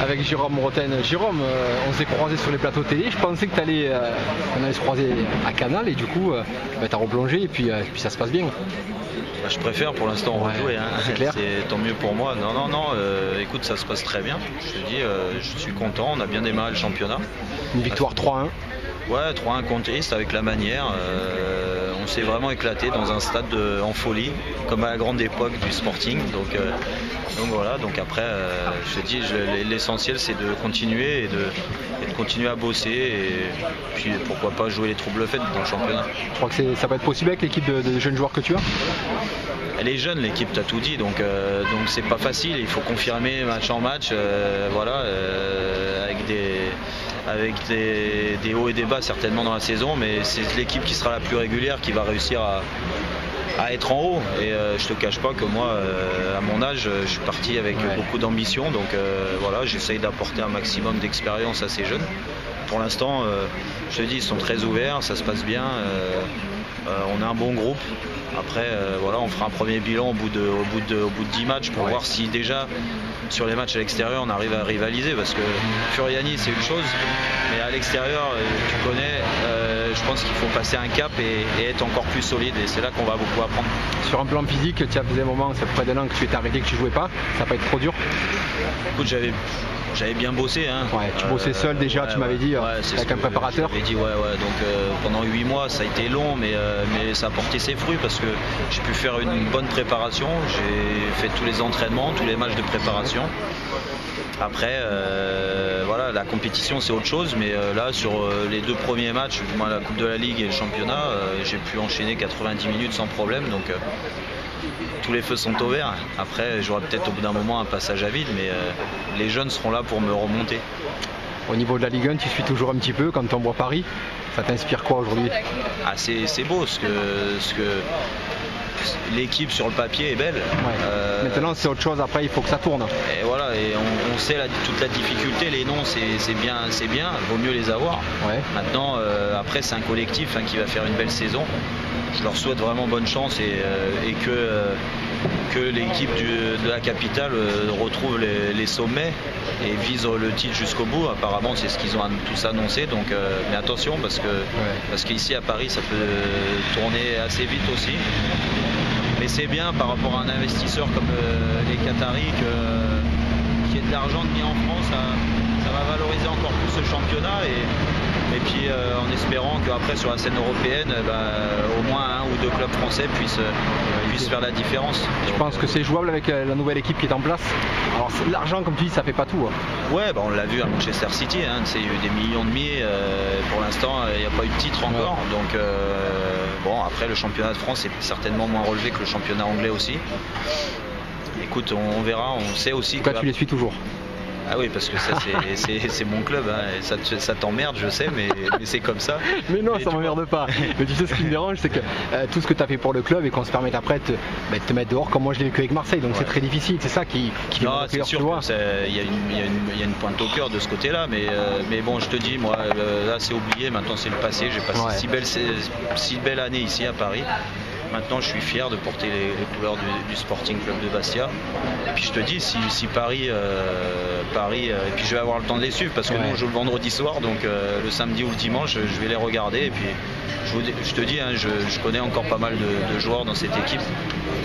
avec Jérôme Roten. Jérôme, on s'est croisé sur les plateaux télé. Je pensais que on allait se croiser à Canal et du coup, tu as replongé et puis ça se passe bien. Bah, je préfère pour l'instant rejouer. C'est clair. C'est tant mieux pour moi. Non, écoute, ça se passe très bien. Je te dis, je suis content. On a bien démarré le championnat. Une victoire 3-1. Ouais, 3-1 contre Ist avec la manière. On s'est vraiment éclaté dans un stade en folie, comme à la grande époque du Sporting. Donc voilà, donc après, je te dis, l'essentiel c'est de continuer et de continuer à bosser et puis pourquoi pas jouer les troubles faits dans le championnat. Je crois que ça peut être possible avec l'équipe de jeunes joueurs que tu as. Elle est jeune l'équipe, t'as tout dit, donc c'est pas facile, il faut confirmer match en match, avec des hauts et des bas certainement dans la saison, mais c'est l'équipe qui sera la plus régulière qui va réussir à être en haut. Et je te cache pas que moi, à mon âge, je suis parti avec beaucoup d'ambition, donc voilà, j'essaye d'apporter un maximum d'expérience à ces jeunes. Pour l'instant, je te dis, ils sont très ouverts, ça se passe bien, on a un bon groupe. Après, voilà, on fera un premier bilan au bout de 10 matchs pour voir si déjà sur les matchs à l'extérieur on arrive à rivaliser, parce que Furiani c'est une chose, mais à l'extérieur, tu connais, je pense qu'il faut passer un cap et être encore plus solide, et c'est là qu'on va beaucoup apprendre. Sur un plan physique, tu as fait un moment, ça fait près d'un an que tu étais arrêté, que tu jouais pas, ça va pas être trop dur? Écoute, j'avais bien bossé. Tu bossais seul déjà, tu m'avais dit, avec un préparateur. J'avais dit, donc pendant 8 mois, ça a été long, mais ça a porté ses fruits parce que j'ai pu faire une bonne préparation. J'ai fait tous les entraînements, tous les matchs de préparation. Après, voilà, la compétition c'est autre chose, mais là sur les 2 premiers matchs, moi, la Coupe de la Ligue et le championnat, j'ai pu enchaîner 90 minutes sans problème, donc tous les feux sont au vert. Après, j'aurai peut-être au bout d'un moment un passage à vide, mais les jeunes seront là pour me remonter. Au niveau de la Ligue 1, tu suis toujours un petit peu quand on voit Paris. Ça t'inspire quoi aujourd'hui? C'est beau, ce que l'équipe sur le papier est belle. Maintenant c'est autre chose, après il faut que ça tourne. Et voilà, et on sait toute la difficulté, les noms c'est bien, il vaut mieux les avoir. Maintenant, après c'est un collectif qui va faire une belle saison. Je leur souhaite vraiment bonne chance et que l'équipe de la capitale retrouve les sommets et vise le titre jusqu'au bout. Apparemment c'est ce qu'ils ont tous annoncé, donc mais attention parce qu'ici à Paris ça peut tourner assez vite aussi. Mais c'est bien par rapport à un investisseur comme les Qataris qui ait de l'argent mis en France, ça va valoriser encore plus ce championnat et puis en espérant qu'après sur la scène européenne, au moins 1 ou 2 clubs français puissent faire la différence. Je pense que c'est jouable avec la nouvelle équipe qui est en place. Alors l'argent, comme tu dis, ça fait pas tout. Ouais, on l'a vu à Manchester City, il y a eu des millions de milliers, pour l'instant il n'y a pas eu de titre encore, donc bon, après le championnat de France est certainement moins relevé que le championnat anglais aussi. Écoute, on verra, on sait aussi que... tu les suis toujours? Ah oui, parce que ça c'est mon club, et ça t'emmerde, je sais, mais c'est comme ça. Mais non, ça m'emmerde pas. Mais tu sais, ce qui me dérange, c'est que tout ce que tu as fait pour le club et qu'on se permette après de te mettre dehors, comme moi je l'ai vécu avec Marseille, donc c'est très difficile, c'est ça qui non, c'est sûr qu'il y a une pointe au cœur de ce côté-là, mais bon, je te dis, moi, là c'est oublié, maintenant c'est le passé, j'ai passé 6 belles années ici à Paris. Maintenant, je suis fier de porter les couleurs du Sporting Club de Bastia. Et puis je te dis, si Paris, et puis je vais avoir le temps de les suivre parce que nous on joue le vendredi soir, donc le samedi ou le dimanche, je vais les regarder. Et puis je te dis, je connais encore pas mal de joueurs dans cette équipe,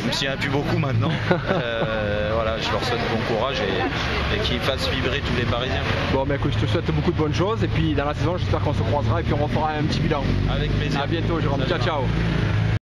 même s'il n'y en a plus beaucoup maintenant. Voilà, je leur souhaite bon courage et qu'ils fassent vibrer tous les Parisiens. Bon, écoute, je te souhaite beaucoup de bonnes choses et puis dans la saison, j'espère qu'on se croisera et puis on refera un petit bilan. Avec plaisir. À bientôt, Jérôme. Ciao.